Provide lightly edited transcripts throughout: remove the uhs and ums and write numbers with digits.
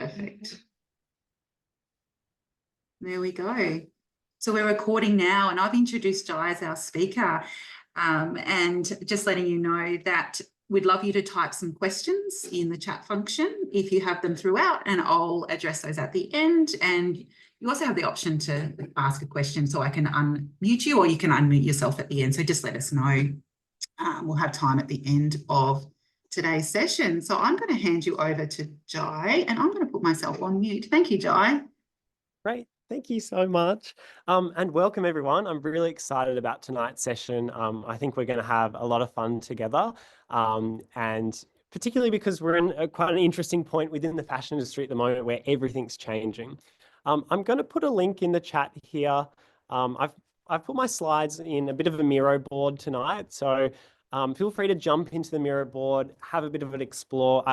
Perfect. There we go. So we're recording now, and I've introduced Jai as our speaker, and just letting you know that we'd love you to type some questions in the chat function if you have them throughout, and I'll address those at the end. And you also have the option to ask a question, so I can unmute you, or you can unmute yourself at the end. So just let us know. We'll have time at the end of today's session. So I'm going to hand you over to Jai, and I'm going to put myself on mute. Thank you, Jai. Great. Thank you so much. And welcome everyone. I'm really excited about tonight's session. I think we're going to have a lot of fun together. And particularly because we're in quite an interesting point within the fashion industry at the moment where everything's changing. I'm going to put a link in the chat here. I've put my slides in a bit of a Miro board tonight. So feel free to jump into the Miro board, have a bit of an explore.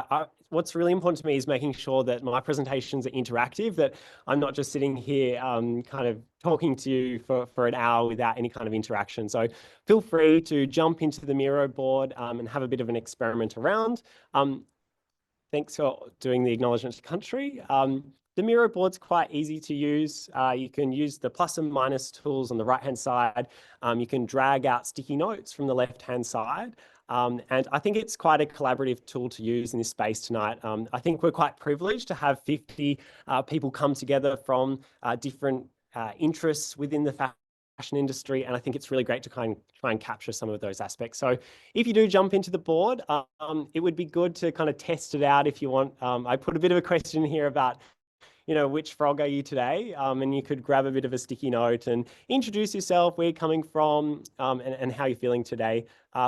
What's really important to me is making sure that my presentations are interactive, that I'm not just sitting here kind of talking to you for an hour without any kind of interaction. So feel free to jump into the Miro board and have a bit of an experiment around. Thanks for doing the acknowledgement to country. The Miro board's quite easy to use. You can use the plus and minus tools on the right-hand side. You can drag out sticky notes from the left-hand side. And I think it's quite a collaborative tool to use in this space tonight. I think we're quite privileged to have 50 people come together from different interests within the fashion industry. And I think it's really great to try and capture some of those aspects. So if you do jump into the board, it would be good to kind of test it out if you want. I put a bit of a question here about which frog are you today? And you could grab a bit of a sticky note and introduce yourself, where you're coming from, and how you're feeling today.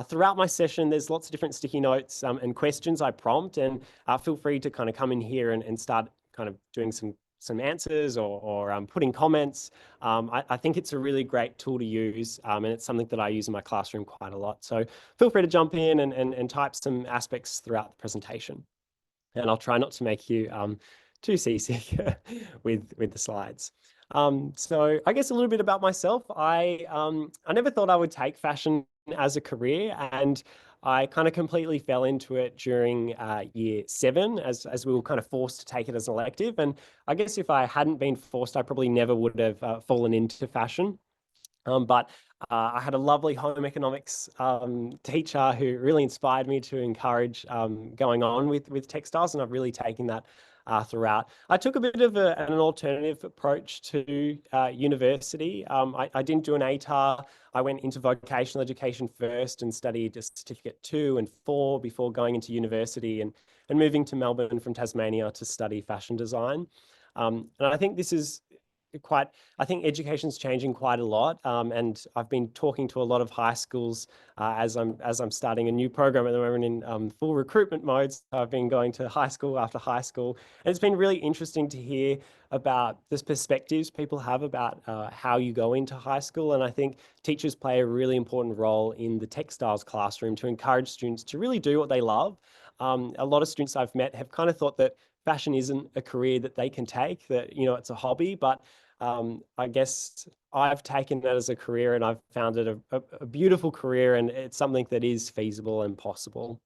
Throughout my session, there's lots of different sticky notes and questions I prompt, and feel free to kind of come in here and start kind of doing some answers or putting comments. I think it's a really great tool to use, and it's something that I use in my classroom quite a lot. So feel free to jump in and type some aspects throughout the presentation. And I'll try not to make you too seasick with the slides. So I guess a little bit about myself. I never thought I would take fashion as a career, and I kind of completely fell into it during year 7 as we were kind of forced to take it as an elective. And I guess if I hadn't been forced, I probably never would have fallen into fashion. But I had a lovely home economics teacher who really inspired me to encourage going on with textiles, and I've really taken that throughout. I took a bit of an alternative approach to university. I didn't do an ATAR. I went into vocational education first and studied a certificate 2 and 4 before going into university and moving to Melbourne from Tasmania to study fashion design. And I think this is I think education's changing quite a lot, and I've been talking to a lot of high schools as I'm starting a new program at the moment in full recruitment mode. So I've been going to high school after high school, and it's been really interesting to hear about the perspectives people have about how you go into high school. And I think teachers play a really important role in the textiles classroom to encourage students to really do what they love. A lot of students I've met have kind of thought that fashion isn't a career that they can take, that it's a hobby, but I guess I've taken that as a career, and I've found it a beautiful career, and it's something that is feasible and possible.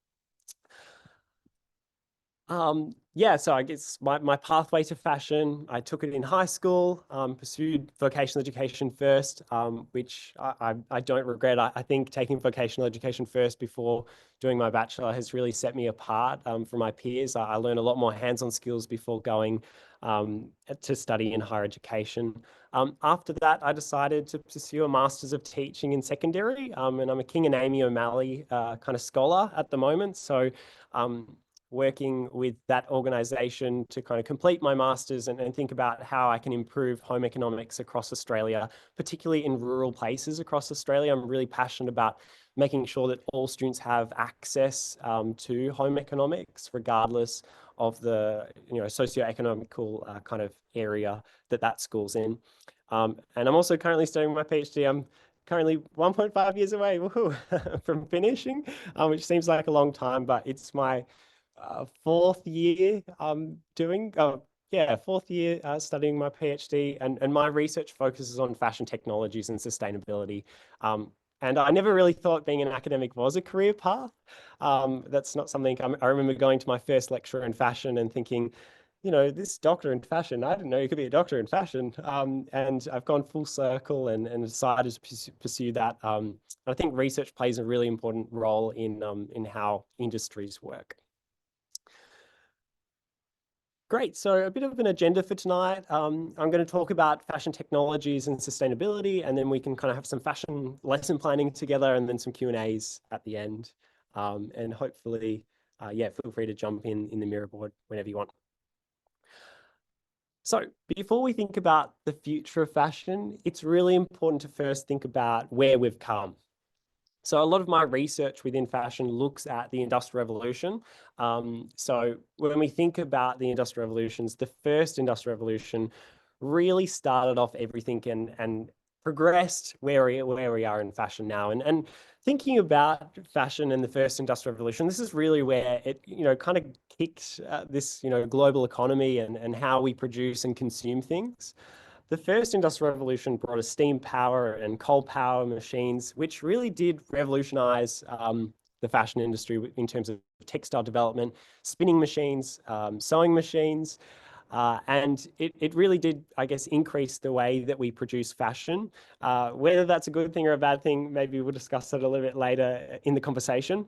Yeah, so I guess my pathway to fashion, I took it in high school, pursued vocational education first, which I don't regret. I think taking vocational education first before doing my bachelor has really set me apart from my peers. I learned a lot more hands-on skills before going to study in higher education. After that, I decided to pursue a Masters of Teaching in secondary, and I'm a King and Amy O'Malley kind of scholar at the moment. So working with that organization to kind of complete my master's and think about how I can improve home economics across Australia, particularly in rural places across Australia. I'm really passionate about making sure that all students have access to home economics, regardless of the socio-economical kind of area that school's in. And I'm also currently studying my PhD. I'm currently 1.5 years away from finishing, which seems like a long time, but it's my 4th year fourth year studying my PhD, and my research focuses on fashion technologies and sustainability. And I never really thought being an academic was a career path. That's not something I remember going to my first lecture in fashion and thinking, this doctor in fashion, I didn't know you could be a doctor in fashion. And I've gone full circle and decided to pursue that. I think research plays a really important role in how industries work. Great. So a bit of an agenda for tonight. I'm going to talk about fashion technologies and sustainability, and then we can kind of have some fashion lesson planning together and then some Q&As at the end. And hopefully, yeah, feel free to jump in the mirror board whenever you want. So before we think about the future of fashion, it's really important to first think about where we've come. So a lot of my research within fashion looks at the Industrial Revolution. So when we think about the Industrial Revolutions, the first Industrial Revolution really started off everything and progressed where we are in fashion now. And thinking about fashion and the first Industrial Revolution, this is really where it kind of kicked this global economy and how we produce and consume things. The first industrial revolution brought us steam power and coal power machines, which really did revolutionize the fashion industry in terms of textile development, spinning machines, sewing machines, and it really did, I guess, increase the way that we produce fashion. Whether that's a good thing or a bad thing, maybe we'll discuss that a little bit later in the conversation.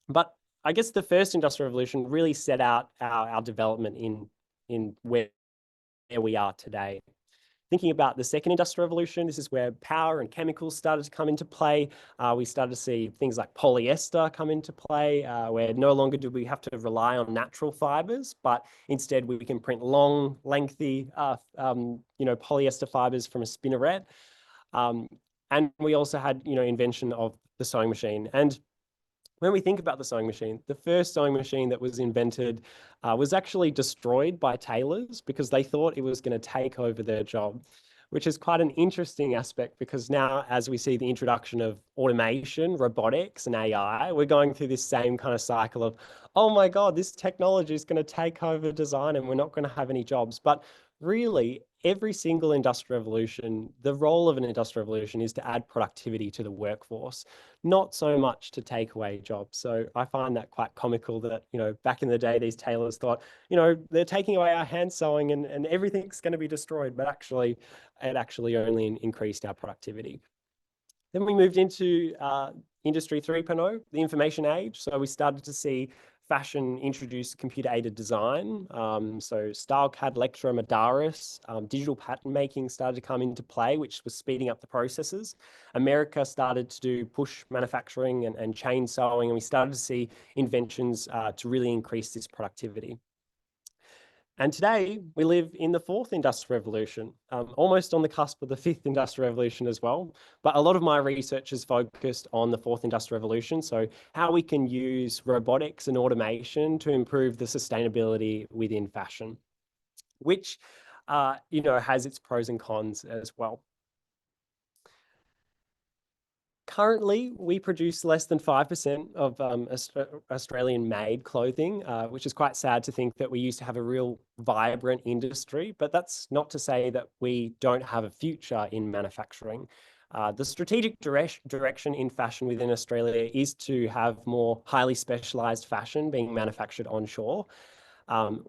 But I guess the first industrial revolution really set out our development in where we are today. Thinking about the second industrial revolution, this is where power and chemicals started to come into play. We started to see things like polyester come into play, where no longer do we have to rely on natural fibers, but instead we can print long, lengthy, polyester fibers from a spinneret. And we also had, invention of the sewing machine. And when we think about the sewing machine, the first sewing machine that was invented was actually destroyed by tailors because they thought it was going to take over their job, which is quite an interesting aspect because now as we see the introduction of automation, robotics and AI, we're going through this same kind of cycle of, oh my God, this technology is going to take over design and we're not going to have any jobs. But really, every single industrial revolution, the role of an industrial revolution is to add productivity to the workforce, not so much to take away jobs. So I find that quite comical that, back in the day, these tailors thought, they're taking away our hand sewing and everything's going to be destroyed, but actually, it actually only increased our productivity. Then we moved into Industry 3.0, the information age. So we started to see fashion introduce computer-aided design. So StyleCAD, Lectra, Madaris, digital pattern making started to come into play, which was speeding up the processes. America started to do push manufacturing and chain sewing, and we started to see inventions to really increase this productivity. And today we live in the fourth industrial revolution, almost on the cusp of the fifth industrial revolution as well. But a lot of my research is focused on the fourth industrial revolution. So how we can use robotics and automation to improve the sustainability within fashion, which, has its pros and cons as well. Currently, we produce less than 5% of Australian-made clothing, which is quite sad to think that we used to have a real vibrant industry, but that's not to say that we don't have a future in manufacturing. The strategic direction in fashion within Australia is to have more highly specialised fashion being manufactured onshore.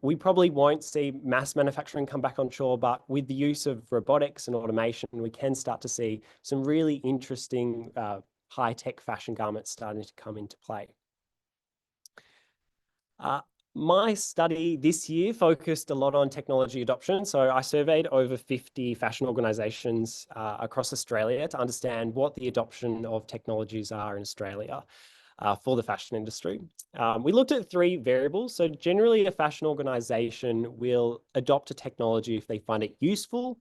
We probably won't see mass manufacturing come back onshore, but with the use of robotics and automation, we can start to see some really interesting high-tech fashion garments starting to come into play. My study this year focused a lot on technology adoption. So I surveyed over 50 fashion organisations across Australia to understand what the adoption of technologies are in Australia. For the fashion industry. We looked at three variables. So generally a fashion organization will adopt a technology if they find it useful,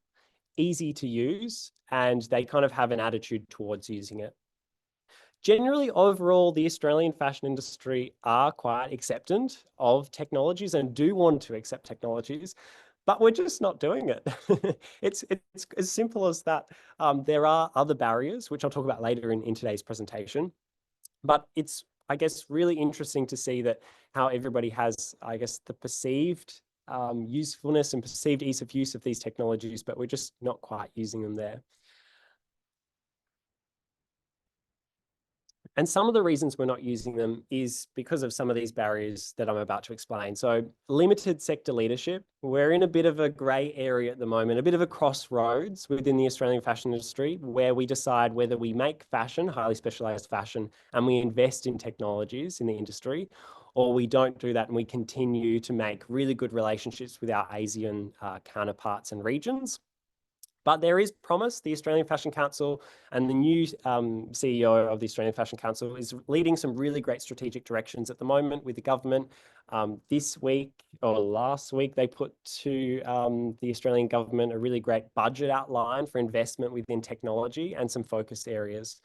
easy to use, and they kind of have an attitude towards using it. Generally, overall, the Australian fashion industry are quite acceptant of technologies and do want to accept technologies, but we're just not doing it. It's as simple as that. There are other barriers, which I'll talk about later in today's presentation. But it's, I guess, really interesting to see that how everybody has, I guess, the perceived usefulness and perceived ease of use of these technologies, but we're just not quite using them there. And some of the reasons we're not using them is because of some of these barriers that I'm about to explain. So limited sector leadership, we're in a bit of a grey area at the moment, a bit of a crossroads within the Australian fashion industry where we decide whether we make fashion, highly specialised fashion, and we invest in technologies in the industry, or we don't do that and we continue to make really good relationships with our ASEAN counterparts and regions. But there is promise. The Australian Fashion Council and the new CEO of the Australian Fashion Council is leading some really great strategic directions at the moment with the government. This week or last week, they put to the Australian government a really great budget outline for investment within technology and some focus areas.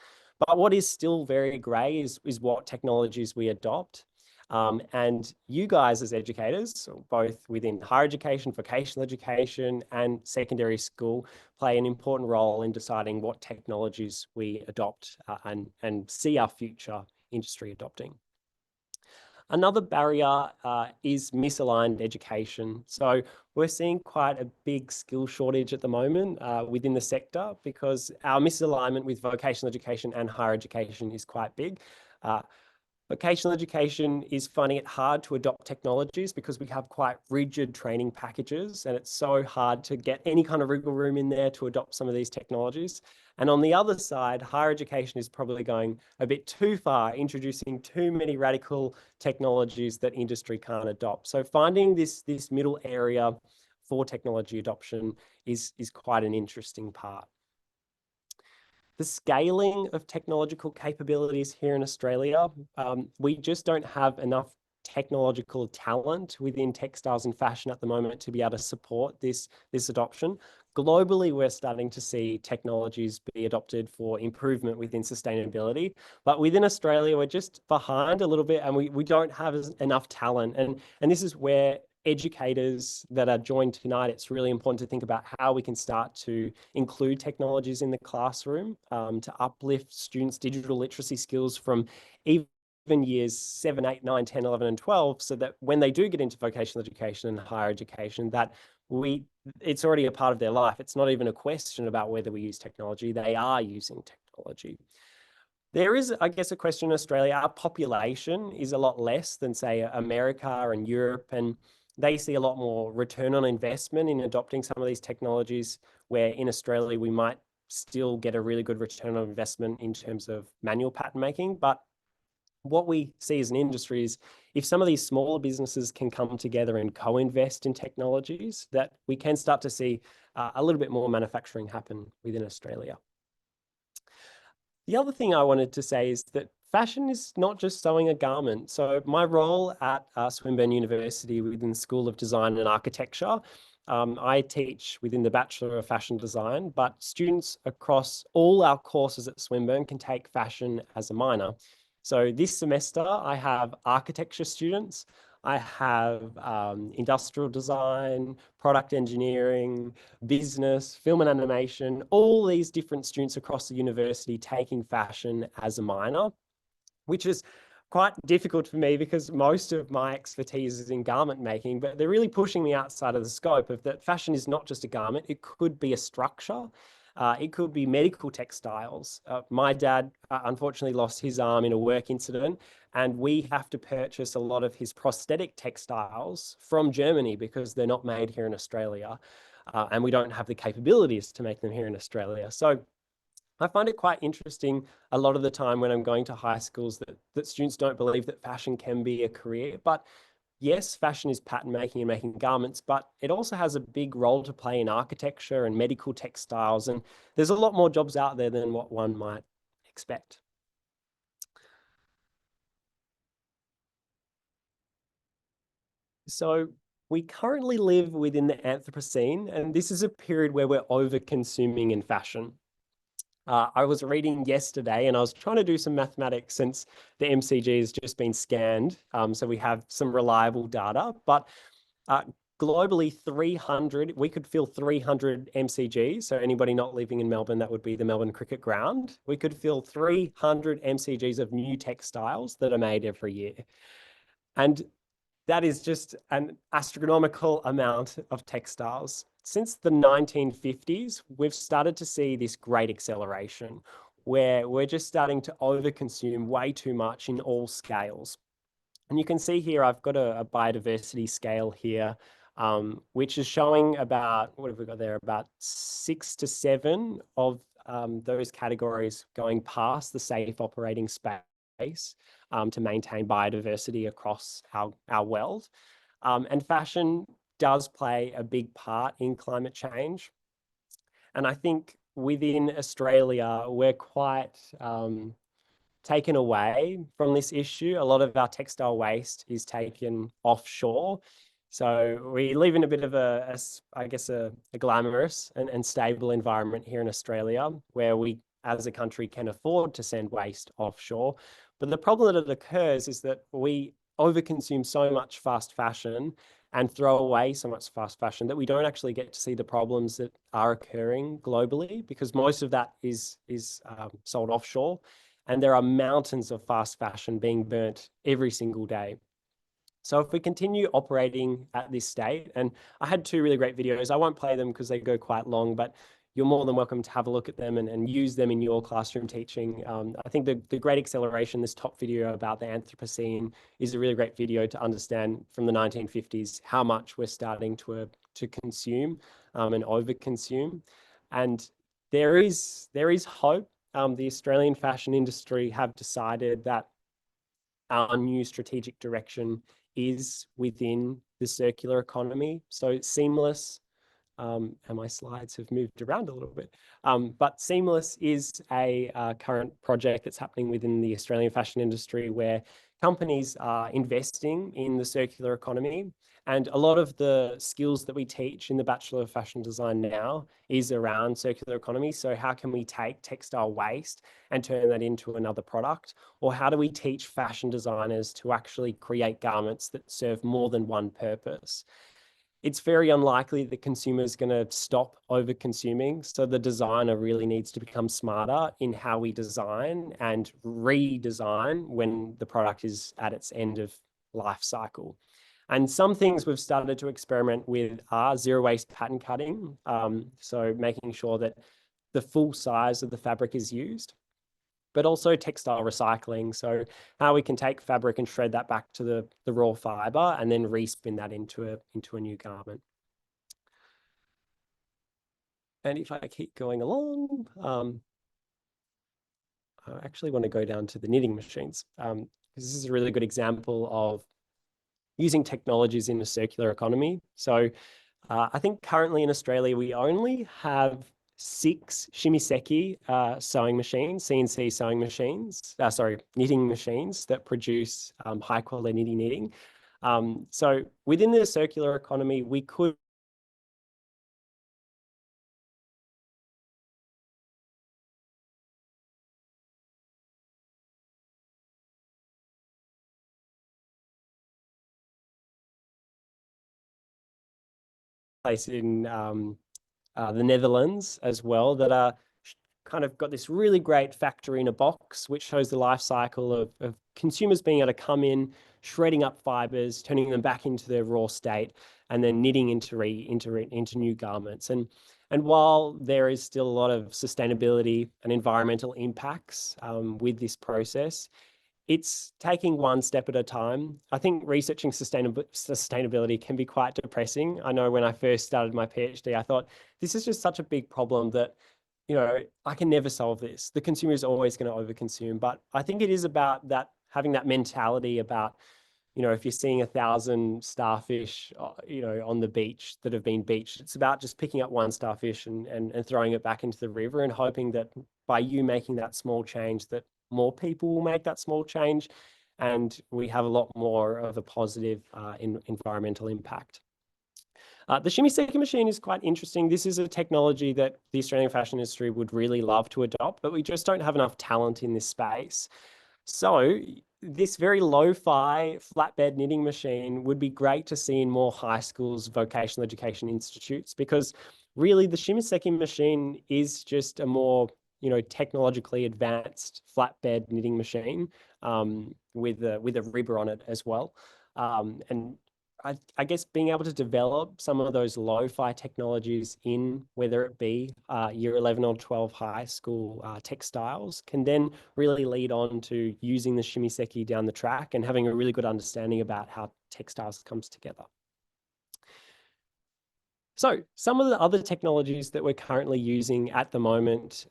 But what is still very grey is what technologies we adopt. And you guys as educators, both within higher education, vocational education, and secondary school, play an important role in deciding what technologies we adopt and see our future industry adopting. Another barrier is misaligned education. So we're seeing quite a big skill shortage at the moment within the sector because our misalignment with vocational education and higher education is quite big. Vocational education is finding it hard to adopt technologies because we have quite rigid training packages and it's so hard to get any kind of wriggle room in there to adopt some of these technologies. And on the other side, higher education is probably going a bit too far, introducing too many radical technologies that industry can't adopt. So finding this middle area for technology adoption is quite an interesting part. The scaling of technological capabilities here in Australia, we just don't have enough technological talent within textiles and fashion at the moment to be able to support this adoption. Globally, we're starting to see technologies be adopted for improvement within sustainability, but within Australia, we're just behind a little bit and we don't have enough talent. And this is where educators that are joined tonight, it's really important to think about how we can start to include technologies in the classroom to uplift students' digital literacy skills from even years 7, 8, 9, 10, 11, and 12, so that when they do get into vocational education and higher education, that it's already a part of their life. It's not even a question about whether we use technology. They are using technology. There is, I guess, a question in Australia. Our population is a lot less than, say, America and Europe, and they see a lot more return on investment in adopting some of these technologies, where in Australia, we might still get a really good return on investment in terms of manual pattern making. But what we see as an industry is if some of these smaller businesses can come together and co-invest in technologies, that we can start to see a little bit more manufacturing happen within Australia. The other thing I wanted to say is that fashion is not just sewing a garment. So my role at Swinburne University within the School of Design and Architecture, I teach within the Bachelor of Fashion Design, but students across all our courses at Swinburne can take fashion as a minor. So this semester I have architecture students, I have industrial design, product engineering, business, film and animation, all these different students across the university taking fashion as a minor, which is quite difficult for me because most of my expertise is in garment making, but they're really pushing me outside of the scope of that fashion is not just a garment, it could be a structure. It could be medical textiles. My dad unfortunately lost his arm in a work incident, and we have to purchase a lot of his prosthetic textiles from Germany because they're not made here in Australia, and we don't have the capabilities to make them here in Australia. So I find it quite interesting a lot of the time when I'm going to high schools that students don't believe that fashion can be a career. But yes, fashion is pattern making and making garments, but it also has a big role to play in architecture and medical textiles. And there's a lot more jobs out there than what one might expect. So we currently live within the Anthropocene, and this is a period where we're over consuming in fashion. I was reading yesterday and I was trying to do some mathematics since the MCG has just been scanned. So we have some reliable data, but globally 300, we could fill 300 MCGs. So anybody not living in Melbourne, that would be the Melbourne Cricket Ground. We could fill 300 MCGs of new textiles that are made every year. And that is just an astronomical amount of textiles. Since the 1950s, we've started to see this great acceleration. where we're just starting to overconsume way too much in all scales. And you can see here, I've got a biodiversity scale here, which is showing about, what have we got there? About 6 to 7 of those categories going past the safe operating space to maintain biodiversity across our world. And fashion does play a big part in climate change. And I think within Australia, we're quite taken away from this issue. A lot of our textile waste is taken offshore. So we live in a bit of I guess, a glamorous and stable environment here in Australia, where we, as a country, can afford to send waste offshore. But the problem that occurs is that we overconsume so much fast fashion and throw away so much fast fashion that we don't actually get to see the problems that are occurring globally, because most of that is sold offshore. And there are mountains of fast fashion being burnt every single day. So if we continue operating at this state, and I had 2 really great videos, I won't play them because they go quite long, but you're more than welcome to have a look at them and use them in your classroom teaching. I think the Great Acceleration, this top video about the Anthropocene, is a really great video to understand from the 1950s how much we're starting to consume and overconsume. And there is hope. The Australian fashion industry have decided that our new strategic direction is within the circular economy. So seamless, and my slides have moved around a little bit, but seamless is a current project that's happening within the Australian fashion industry, where companies are investing in the circular economy. And a lot of the skills that we teach in the Bachelor of Fashion Design now is around circular economy. So how can we take textile waste and turn that into another product? Or how do we teach fashion designers to actually create garments that serve more than one purpose? It's very unlikely that consumers are going to stop over consuming. So the designer really needs to become smarter in how we design and redesign when the product is at its end of life cycle. And some things we've started to experiment with are zero waste pattern cutting. So making sure that the full size of the fabric is used, but also textile recycling. So how we can take fabric and shred that back to the raw fiber and then respin that into a new garment. And if I keep going along, I actually want to go down to the knitting machines, because this is a really good example of using technologies in a circular economy. So I think currently in Australia, we only have 6 shimiseki sewing machines, CNC sewing machines, knitting machines that produce high quality knitting. So within the circular economy, we could place in the Netherlands as well, that are kind of got this really great factory in a box, which shows the life cycle of consumers being able to come in, shredding up fibers, turning them back into their raw state, and then knitting into new garments. And while there is still a lot of sustainability and environmental impacts with this process, it's taking one step at a time. I think researching sustainability can be quite depressing. I know when I first started my PhD, I thought, this is just such a big problem that, I can never solve this. The consumer is always going to overconsume. But I think it is about that, having that mentality about, if you're seeing 1,000 starfish, on the beach that have been beached, it's about just picking up one starfish and throwing it back into the river and hoping that by you making that small change, that more people will make that small change, and we have a lot more of a positive environmental impact. The shimiseki machine is quite interesting. This is a technology that the Australian fashion industry would really love to adopt, but we just don't have enough talent in this space. So this very lo-fi flatbed knitting machine would be great to see in more high schools, vocational education institutes, because really the shimiseki machine is just a more technologically advanced flatbed knitting machine with a ribber on it as well. And I guess being able to develop some of those lo-fi technologies in, whether it be year 11 or 12 high school textiles, can then really lead on to using the shimiseki down the track and having a really good understanding about how textiles comes together. So some of the other technologies that we're currently using at the moment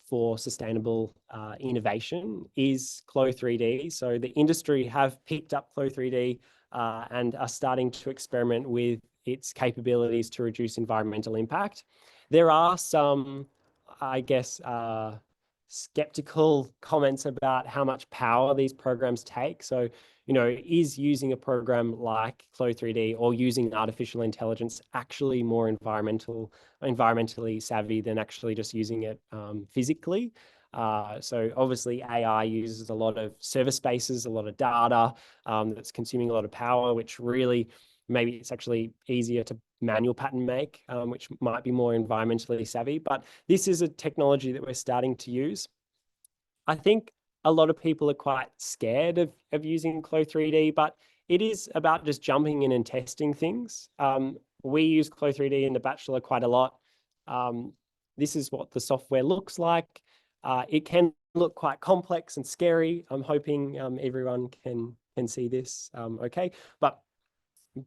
for sustainable innovation is Clo 3D. So the industry have picked up Clo 3D and are starting to experiment with its capabilities to reduce environmental impact. There are some, I guess, skeptical comments about how much power these programs take. So, is using a program like Clo 3D or using artificial intelligence actually more environmentally savvy than actually just using it physically? So obviously AI uses a lot of server spaces, a lot of data that's consuming a lot of power, which really maybe it's actually easier to manual pattern make, which might be more environmentally savvy. But this is a technology that we're starting to use. I think a lot of people are quite scared of using Clo 3D, but it is about just jumping in and testing things. We use Clo 3D in the Bachelor quite a lot. This is what the software looks like. It can look quite complex and scary. I'm hoping everyone can see this okay. But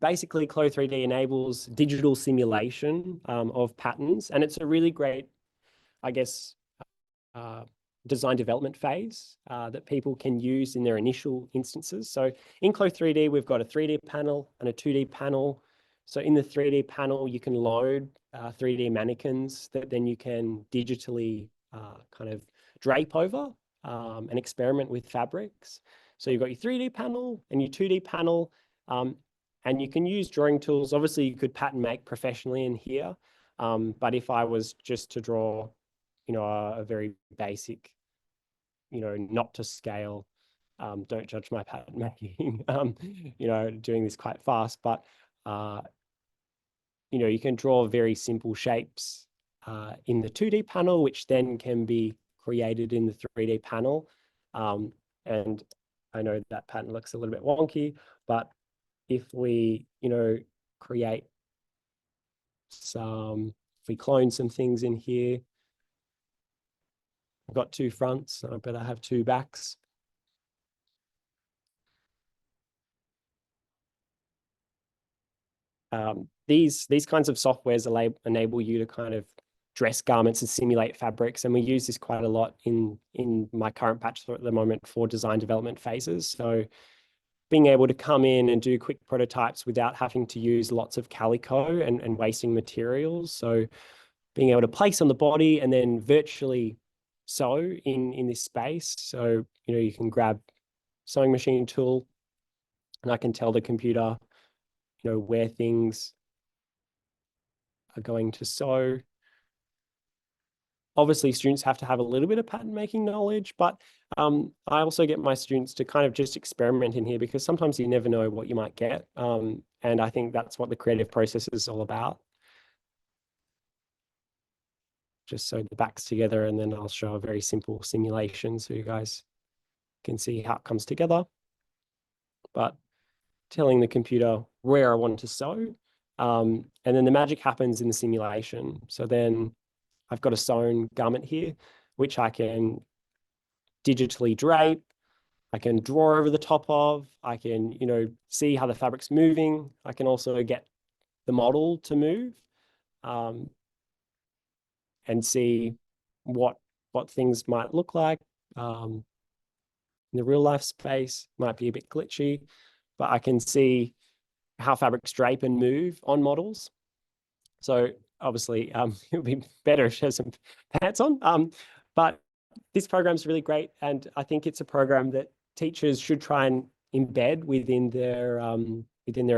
basically, Clo 3D enables digital simulation of patterns, and it's a really great, I guess, design development phase that people can use in their initial instances. So in Clo 3D, we've got a 3D panel and a 2D panel. So in the 3D panel, you can load 3D mannequins that then you can digitally kind of drape over and experiment with fabrics. So you've got your 3D panel and your 2D panel, and you can use drawing tools. Obviously, you could pattern make professionally in here. But if I was just to draw, a very basic, not to scale, don't judge my pattern making, doing this quite fast, but, you can draw very simple shapes in the 2D panel, which then can be created in the 3D panel. And I know that pattern looks a little bit wonky, but if we, create if we clone some things in here, I've got two fronts, so I better have two backs. These kinds of softwares enable you to kind of dress garments and simulate fabrics, and we use this quite a lot in my current bachelor at the moment for design development phases. So being able to come in and do quick prototypes without having to use lots of calico and wasting materials. So being able to place on the body and then virtually sew in this space. So, you can grab sewing machine tool and I can tell the computer, where things are going to sew. Obviously, students have to have a little bit of pattern making knowledge, but I also get my students to kind of just experiment in here because sometimes you never know what you might get. And I think that's what the creative process is all about. Just sew the backs together, and then I'll show a very simple simulation so you guys can see how it comes together. But telling the computer where I want to sew, and then the magic happens in the simulation. So then I've got a sewn garment here, which I can digitally drape. I can draw over the top of. I can, see how the fabric's moving. I can also get the model to move and see what things might look like. In the real life space, might be a bit glitchy, but I can see how fabrics drape and move on models. So obviously, it would be better if she has some pants on. But this program is really great, and I think it's a program that teachers should try and embed within their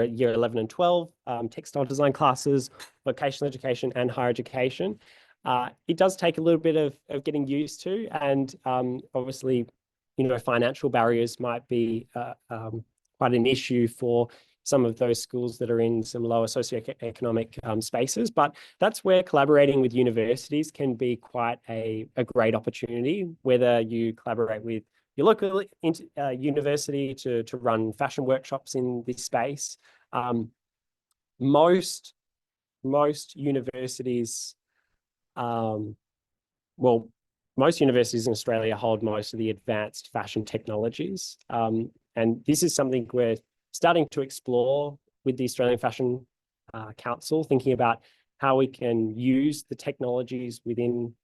year 11 and 12 textile design classes, vocational education, and higher education. It does take a little bit of getting used to, and obviously, financial barriers might be quite an issue for some of those schools that are in some lower socioeconomic spaces. But that's where collaborating with universities can be quite a great opportunity, whether you collaborate with your local university to run fashion workshops in this space, Most universities, well, most universities in Australia hold most of the advanced fashion technologies. And this is something we're starting to explore with the Australian Fashion Council, thinking about how we can use the technologies within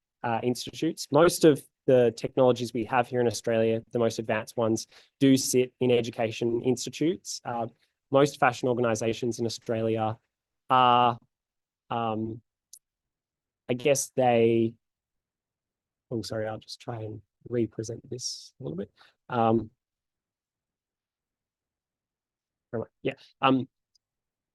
institutes. Most of the technologies we have here in Australia, the most advanced ones, do sit in education institutes. Most fashion organisations in Australia are, I guess they, oh, sorry, I'll just try and represent this a little bit. Yeah.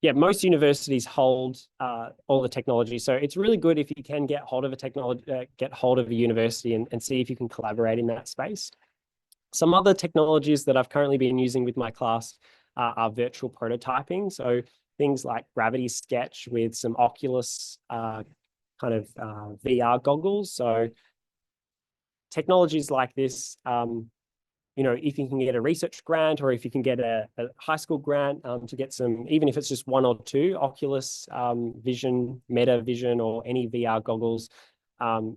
Yeah, most universities hold all the technology. So it's really good if you can get hold of a technology, get hold of a university and see if you can collaborate in that space. Some other technologies that I've currently been using with my class are virtual prototyping. So things like Gravity Sketch with some Oculus kind of VR goggles. So technologies like this, you know, if you can get a research grant or if you can get a high school grant to get some, even if it's just one or two, Oculus Vision, Meta Vision, or any VR goggles,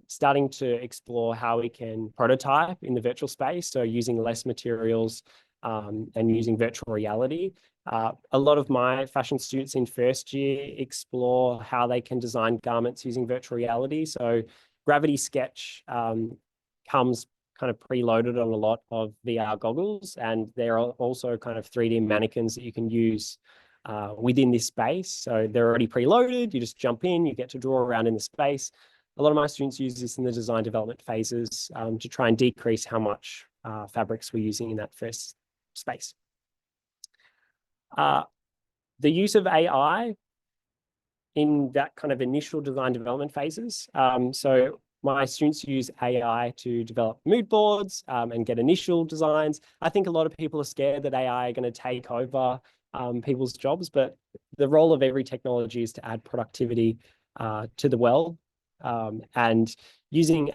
starting to explore how we can prototype in the virtual space. So using less materials and using virtual reality. A lot of my fashion students in first year explore how they can design garments using virtual reality. So Gravity Sketch comes kind of preloaded on a lot of VR goggles, and there are also kind of 3D mannequins that you can use within this space. So they're already preloaded, you just jump in, you get to draw around in the space. A lot of my students use this in the design development phases to try and decrease how much fabrics we're using in that first space. The use of AI in that kind of initial design development phases. So my students use AI to develop mood boards and get initial designs. I think a lot of people are scared that AI are going to take over people's jobs, but the role of every technology is to add productivity to the world. And using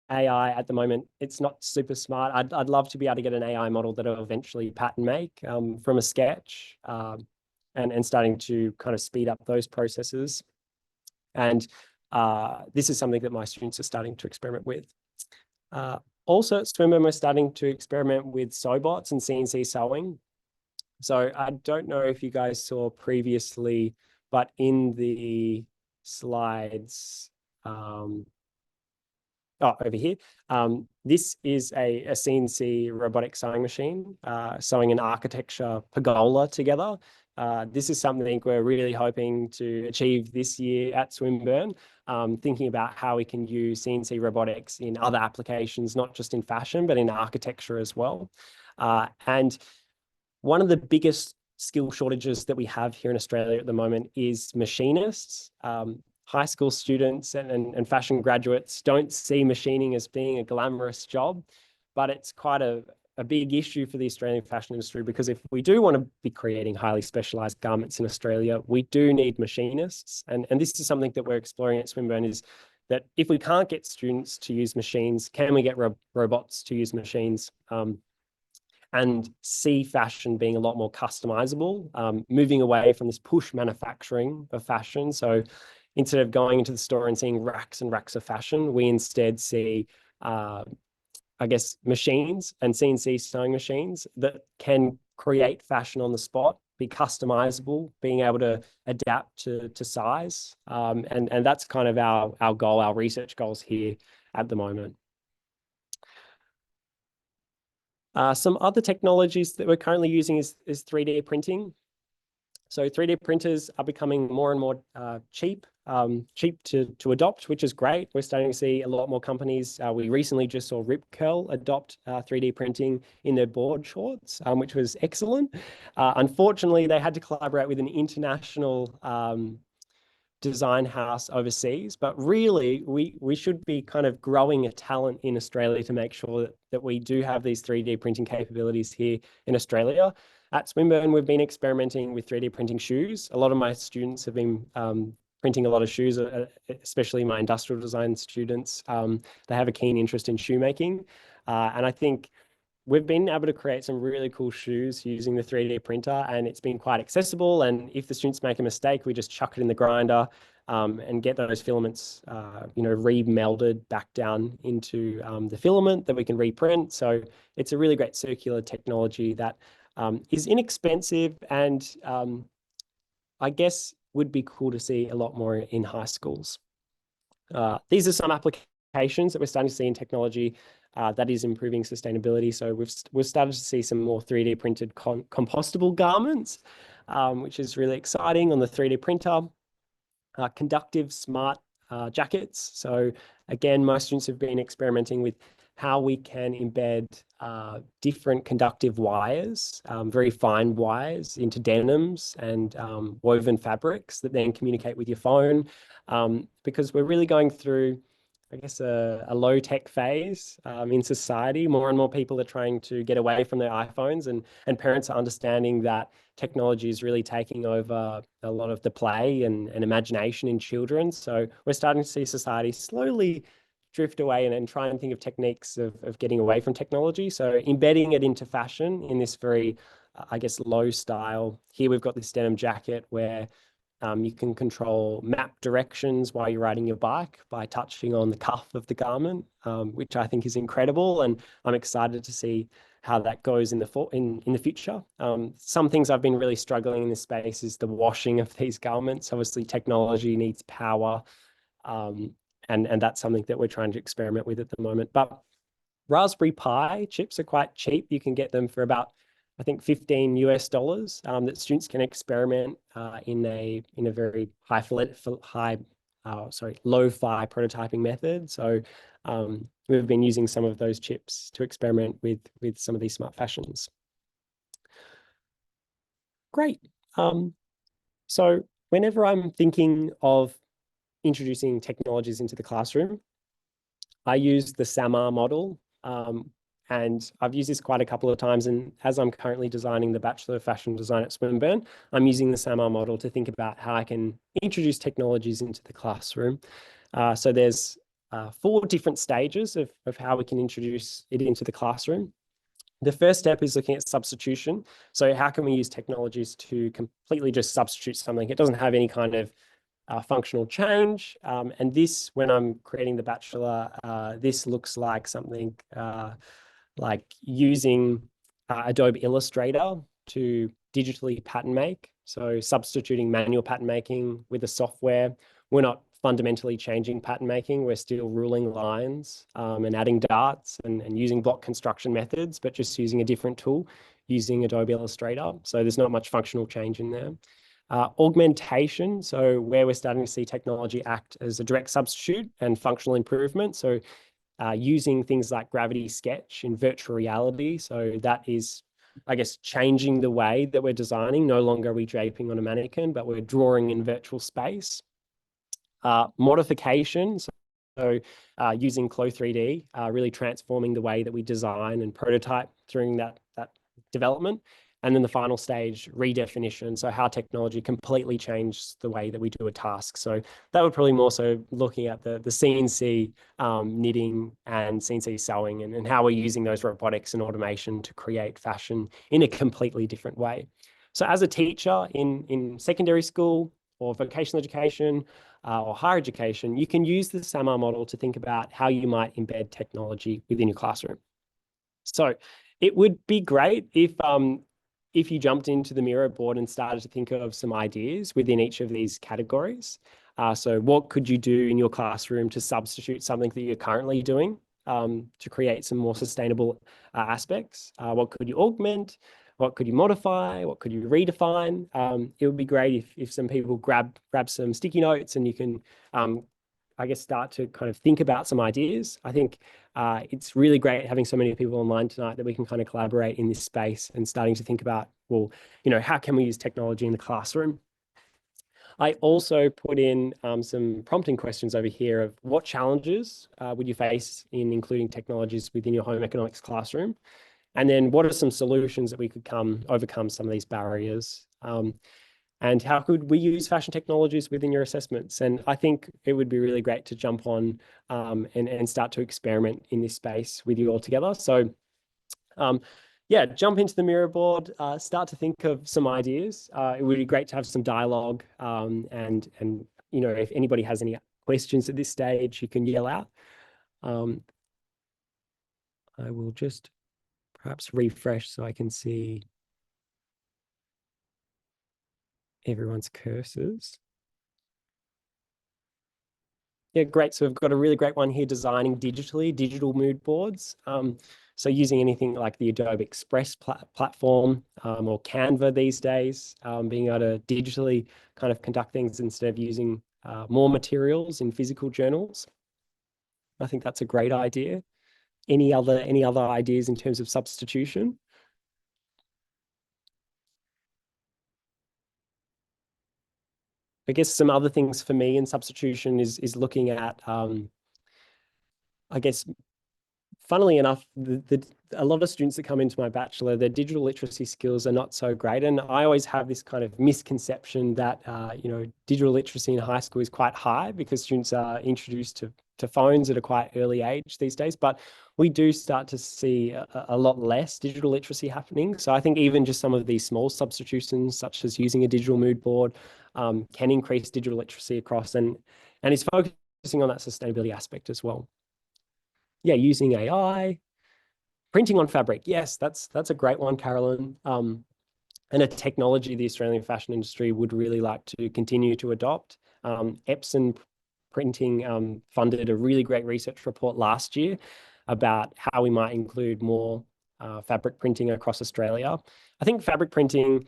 AI at the moment, it's not super smart. I'd love to be able to get an AI model that will eventually pattern make from a sketch and starting to kind of speed up those processes. And this is something that my students are starting to experiment with. Also at Swinburne, we're starting to experiment with sewbots and CNC sewing. So I don't know if you guys saw previously, but in the slides, over here, this is a CNC robotic sewing machine, sewing an architecture pergola together. This is something we're really hoping to achieve this year at Swinburne, thinking about how we can use CNC robotics in other applications, not just in fashion, but in architecture as well. And one of the biggest skill shortages that we have here in Australia at the moment is machinists. High school students and fashion graduates don't see machining as being a glamorous job, but it's quite a big issue for the Australian fashion industry, because if we do want to be creating highly specialized garments in Australia, we do need machinists. And this is something that we're exploring at Swinburne, is that if we can't get students to use machines, can we get robots to use machines? And see fashion being a lot more customizable, moving away from this push manufacturing of fashion. So instead of going into the store and seeing racks and racks of fashion, we instead see, I guess, machines and CNC sewing machines that can create fashion on the spot, be customizable, being able to adapt to size. And that's kind of our goal, our research goals here at the moment. Some other technologies that we're currently using is 3D printing. So 3D printers are becoming more and more cheap to adopt, which is great. We're starting to see a lot more companies. We recently just saw Rip Curl adopt 3D printing in their board shorts, which was excellent. Unfortunately, they had to collaborate with an international design house overseas, but really we should be kind of growing a talent in Australia to make sure that we do have these 3D printing capabilities here in Australia. At Swinburne, we've been experimenting with 3D printing shoes. A lot of my students have been printing a lot of shoes, especially my industrial design students. They have a keen interest in shoemaking. And I think we've been able to create some really cool shoes using the 3D printer, and it's been quite accessible. And if the students make a mistake, we just chuck it in the grinder and get those filaments, remelded back down into the filament that we can reprint. So it's a really great circular technology that is inexpensive and I guess would be cool to see a lot more in high schools. These are some applications that we're starting to see in technology that is improving sustainability. So we've started to see some more 3D printed compostable garments, which is really exciting on the 3D printer. Conductive smart jackets. So again, most students have been experimenting with how we can embed different conductive wires, very fine wires into denims and woven fabrics that then communicate with your phone. Because we're really going through, I guess, a low-tech phase in society. More and more people are trying to get away from their iPhones, and parents are understanding that technology is really taking over a lot of the play and imagination in children. So we're starting to see society slowly drift away and try and think of techniques of getting away from technology. So embedding it into fashion in this very, I guess, low style. Here we've got this denim jacket where you can control map directions while you're riding your bike by touching on the cuff of the garment, which I think is incredible. And I'm excited to see how that goes in the future. Some things I've been really struggling in this space is the washing of these garments. Obviously, technology needs power, and that's something that we're trying to experiment with at the moment. But Raspberry Pi chips are quite cheap. You can get them for about, I think, $15 that students can experiment in a very low-fi prototyping method. So we've been using some of those chips to experiment with some of these smart fashions. Great. So whenever I'm thinking of introducing technologies into the classroom, I use the SAMR model. And I've used this quite a couple of times. And as I'm currently designing the Bachelor of Fashion Design at Swinburne, I'm using the SAMR model to think about how I can introduce technologies into the classroom. So there's 4 different stages of how we can introduce it into the classroom. The first step is looking at substitution. So how can we use technologies to completely just substitute something? It doesn't have any kind of functional change. And this, when I'm creating the Bachelor, this looks like something like using Adobe Illustrator to digitally pattern make. So substituting manual pattern making with the software. We're not fundamentally changing pattern making. We're still ruling lines and adding darts and using block construction methods, but just using a different tool, using Adobe Illustrator. So there's not much functional change in there. Augmentation, so where we're starting to see technology act as a direct substitute and functional improvement. So using things like Gravity Sketch in virtual reality. So that is, I guess, changing the way that we're designing. No longer are we draping on a mannequin, but we're drawing in virtual space. Modification, so using Clo 3D, really transforming the way that we design and prototype during that development. And then the final stage, redefinition. So how technology completely changed the way that we do a task. So that would probably more so looking at the CNC knitting and CNC sewing and how we're using those robotics and automation to create fashion in a completely different way. So as a teacher in secondary school or vocational education or higher education, you can use the SAMR model to think about how you might embed technology within your classroom. So it would be great if you jumped into the Miro board and started to think of some ideas within each of these categories. So what could you do in your classroom to substitute something that you're currently doing to create some more sustainable aspects? What could you augment? What could you modify? What could you redefine? It would be great if some people grab some sticky notes and you can I guess, start to kind of think about some ideas. I think it's really great having so many people online tonight that we can kind of collaborate in this space and starting to think about, well, how can we use technology in the classroom? I also put in some prompting questions over here of what challenges would you face in including technologies within your home economics classroom? And then what are some solutions that we could overcome some of these barriers? And how could we use fashion technologies within your assessments? And I think it would be really great to jump on and start to experiment in this space with you all together. So Yeah, jump into the Miro board, start to think of some ideas. It would be great to have some dialogue, and if anybody has any questions at this stage, you can yell out. I will just perhaps refresh so I can see everyone's cursors. Yeah, great. So we've got a really great one here, designing digital mood boards. So using anything like the Adobe Express platform, or Canva these days, being able to digitally kind of conduct things instead of using more materials in physical journals. I think that's a great idea. Any other ideas in terms of substitution? I guess some other things for me in substitution is looking at, I guess, funnily enough, a lot of students that come into my bachelor, their digital literacy skills are not so great. And I always have this kind of misconception that, digital literacy in high school is quite high because students are introduced to phones at a quite early age these days. But we do start to see a lot less digital literacy happening. So I think even just some of these small substitutions, such as using a digital mood board, can increase digital literacy across, and is focusing on that sustainability aspect as well. Yeah, using AI, printing on fabric. Yes, that's a great one, Carolyn. And a technology the Australian fashion industry would really like to continue to adopt. Epson Printing funded a really great research report last year about how we might include more fabric printing across Australia. I think fabric printing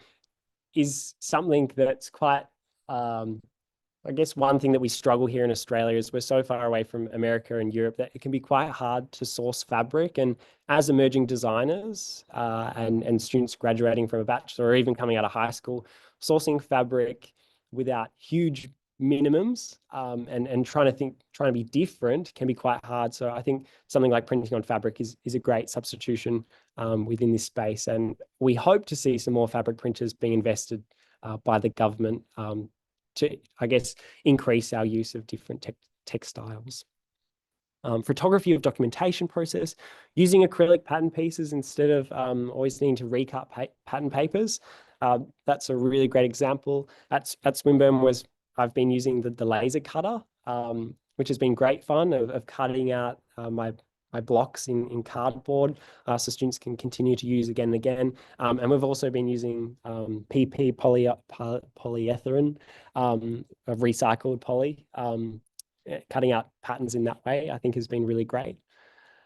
is something that's quite, I guess one thing that we struggle here in Australia is we're so far away from America and Europe that it can be quite hard to source fabric. And as emerging designers, and students graduating from a bachelor or even coming out of high school, sourcing fabric without huge minimums, and trying to be different can be quite hard. So I think something like printing on fabric is a great substitution within this space. And we hope to see some more fabric printers being invested by the government, to, I guess, increase our use of different textiles. Photography of documentation process, using acrylic pattern pieces instead of always needing to recut pattern papers. That's a really great example. At Swinburne I've been using the laser cutter, which has been great fun of cutting out my blocks in cardboard, so students can continue to use again and again. And we've also been using PP polyethylene, of recycled poly, cutting out patterns in that way, I think has been really great.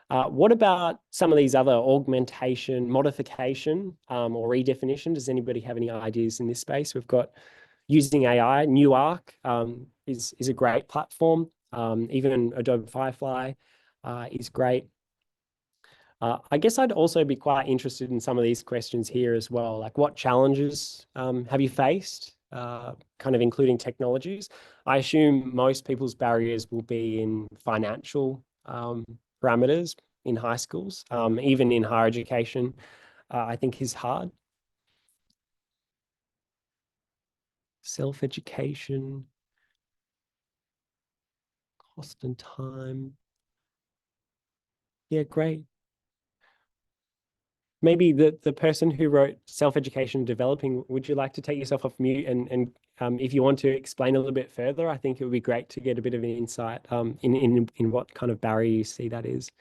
What about some of these other augmentation, modification, or redefinition? Does anybody have any ideas in this space? We've got using AI. Newark is a great platform. Even Adobe Firefly is great. I guess I'd also be quite interested in some of these questions here as well. Like, what challenges have you faced, kind of including technologies? I assume most people's barriers will be in financial parameters in high schools, even in higher education, I think is hard. Self-education, cost and time. Yeah, great. Maybe the person who wrote Self-Education Developing, would you like to take yourself off mute and if you want to explain a little bit further, I think it would be great to get a bit of an insight in what kind of barrier you see that is.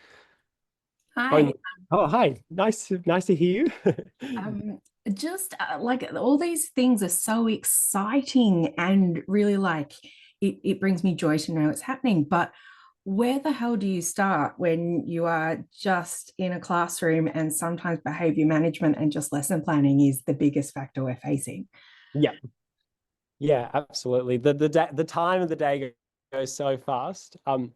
Hi. Oh, hi. Nice to hear you. Just like all these things are so exciting and really like it brings me joy to know it's happening. But where the hell do you start when you are just in a classroom and sometimes behavior management and just lesson planning is the biggest factor we're facing? Yeah, absolutely. The time of the day goes so fast. But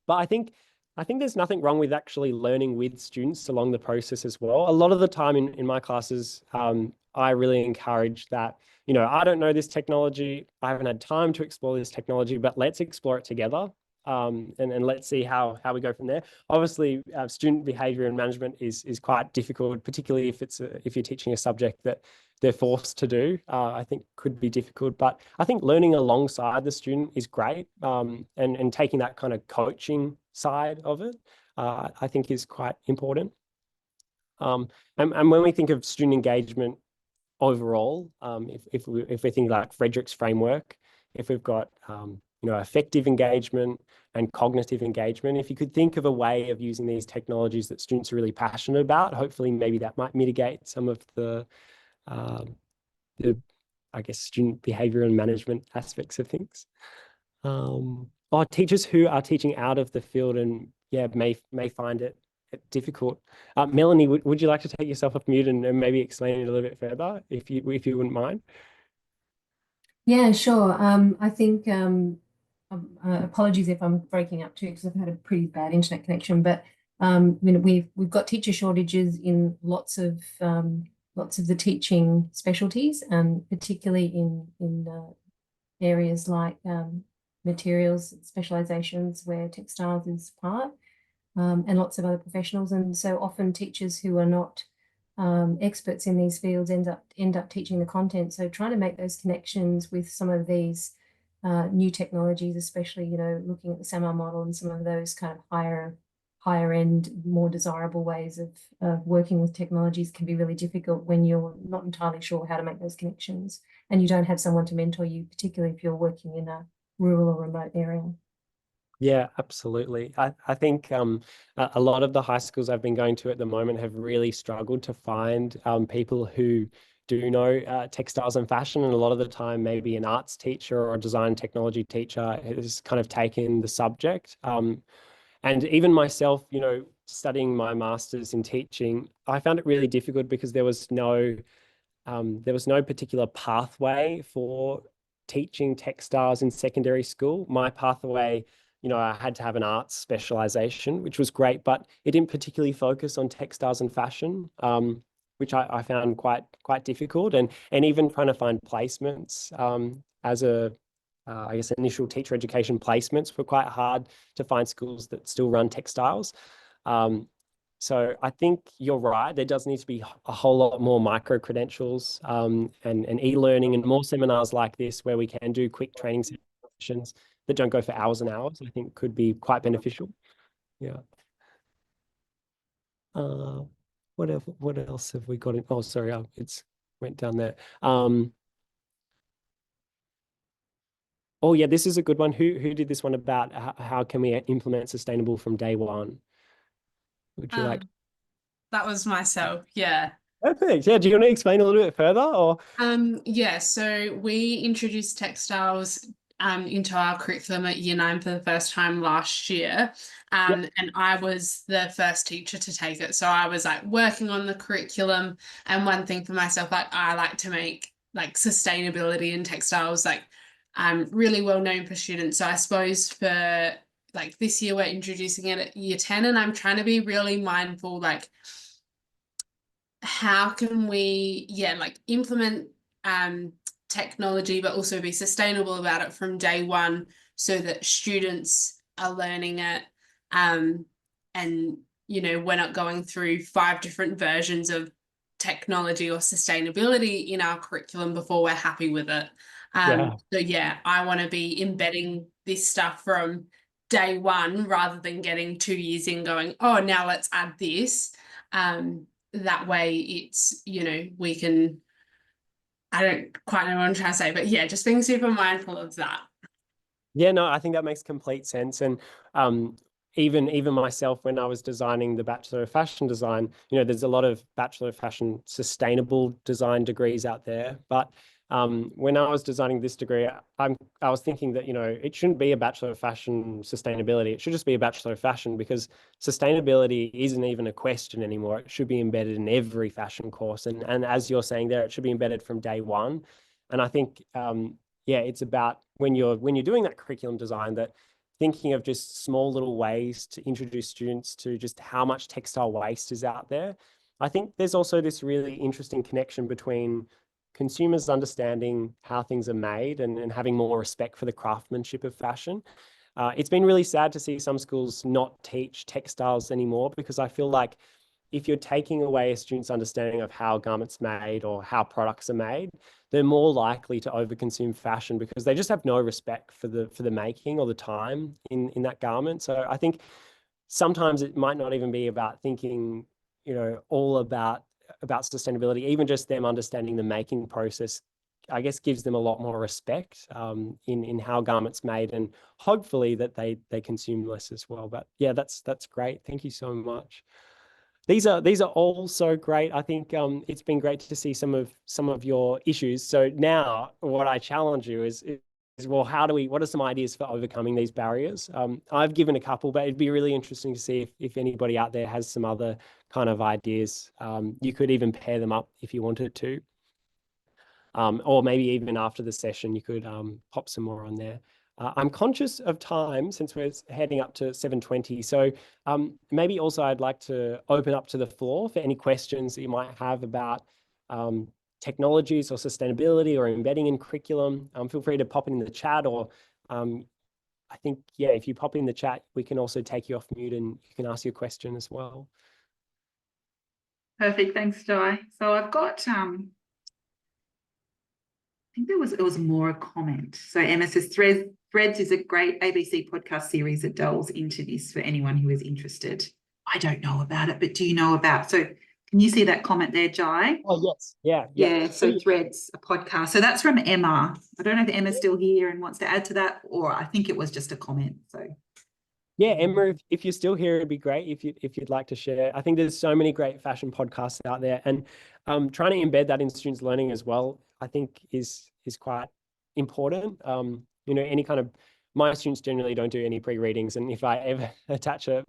I think there's nothing wrong with actually learning with students along the process as well. A lot of the time in my classes, I really encourage that, I don't know this technology, I haven't had time to explore this technology, but let's explore it together. And let's see how we go from there. Obviously, student behavior and management is quite difficult, particularly if you're teaching a subject that they're forced to do. I think could be difficult, but I think learning alongside the student is great, and taking that kind of coaching side of it, I think is quite important. And when we think of student engagement overall, if we think like Frederick's framework, if we've got effective engagement and cognitive engagement, if you could think of a way of using these technologies that students are really passionate about, hopefully maybe that might mitigate some of the I guess student behavior and management aspects of things. Or teachers who are teaching out of the field and may find it difficult. Melanie, would you like to take yourself off mute and maybe explain it a little bit further, if you wouldn't mind? Yeah, sure. I think apologies if I'm breaking up too, because I've had a pretty bad internet connection. But we've got teacher shortages in lots of the teaching specialties, particularly in areas like materials specializations where textiles is part, and lots of other professionals. And so often teachers who are not experts in these fields end up teaching the content. So trying to make those connections with some of these new technologies, especially looking at the SAMR model and some of those kind of higher end, more desirable ways of working with technologies, can be really difficult when you're not entirely sure how to make those connections and you don't have someone to mentor you, particularly if you're working in a rural or remote area. Yeah, absolutely. I think a lot of the high schools I've been going to at the moment have really struggled to find people who do know textiles and fashion. And a lot of the time, maybe an arts teacher or a design technology teacher has kind of taken the subject. And even myself, studying my master's in teaching, I found it really difficult because there was no particular pathway for teaching textiles in secondary school. My pathway, I had to have an arts specialization, which was great, but it didn't particularly focus on textiles and fashion, which I found quite difficult. And even trying to find placements as I guess initial teacher education placements were quite hard to find schools that still run textiles. So I think you're right. There does need to be a whole lot more micro credentials and e-learning and more seminars like this where we can do quick training sessions that don't go for hours and hours. I think could be quite beneficial. Yeah. What else have we got in? Oh, sorry, it's went down there. Oh yeah, this is a good one. Who did this one about how can we implement sustainable from day one? Would you like? That was myself, yeah. Perfect. Yeah, do you want to explain a little bit further, or? Yeah, so we introduced textiles into our curriculum at Year 9 for the first time last year. Yep. And I was the first teacher to take it. So I was like working on the curriculum, and one thing for myself, like I like to make like sustainability in textiles like really well known for students. So I suppose for like this year we're introducing it at Year 10, and I'm trying to be really mindful, like how can we implement technology but also be sustainable about it from day one so that students are learning it, and we're not going through 5 different versions of technology or sustainability in our curriculum before we're happy with it. So yeah, I want to be embedding this stuff from day one rather than getting 2 years in going, oh, now let's add this. That way it's, we can, I don't quite know what I'm trying to say, but yeah, just being super mindful of that. Yeah, no, I think that makes complete sense. And even myself, when I was designing the Bachelor of Fashion Design, there's a lot of Bachelor of Fashion Sustainable Design degrees out there. But when I was designing this degree, I was thinking that, it shouldn't be a Bachelor of Fashion Sustainability. It should just be a Bachelor of Fashion, because sustainability isn't even a question anymore. It should be embedded in every fashion course. And as you're saying there, it should be embedded from day one. And I think, it's about when you're doing that curriculum design, that thinking of just small little ways to introduce students to just how much textile waste is out there. I think there's also this really interesting connection between consumers understanding how things are made and having more respect for the craftsmanship of fashion. It's been really sad to see some schools not teach textiles anymore, because I feel like if you're taking away a student's understanding of how garments made or how products are made, they're more likely to overconsume fashion because they just have no respect for the making or the time in that garment. So I think sometimes it might not even be about thinking, all about sustainability, even just them understanding the making process, I guess gives them a lot more respect in how garments made, and hopefully that they consume less as well. But yeah, that's great. Thank you so much. These are all so great. I think it's been great to see some of your issues. So now what I challenge you is well, what are some ideas for overcoming these barriers? I've given a couple, but it'd be really interesting to see if anybody out there has some other kind of ideas. You could even pair them up if you wanted to. Or maybe even after the session, you could pop some more on there. I'm conscious of time since we're heading up to 7:20. So maybe also I'd like to open up to the floor for any questions that you might have about technologies or sustainability or embedding in curriculum. Feel free to pop it in the chat, or I think, yeah, if you pop in the chat, we can also take you off mute and you can ask your question as well. Perfect. Thanks, Di. So I've got, I think it was more a comment. So Emma says, Threads is a great ABC podcast series that delves into this for anyone who is interested. I don't know about it, but do you know about? So can you see that comment there, Jai? Oh, yes. Yeah. Yeah, so Threads, a podcast. So that's from Emma. I don't know if Emma's still here and wants to add to that, or I think it was just a comment. So yeah, Emma, if you're still here, it'd be great if you'd like to share. I think there's so many great fashion podcasts out there, and trying to embed that in students' learning as well, I think is quite important. Any kind of, my students generally don't do any pre-readings, and if I ever attach an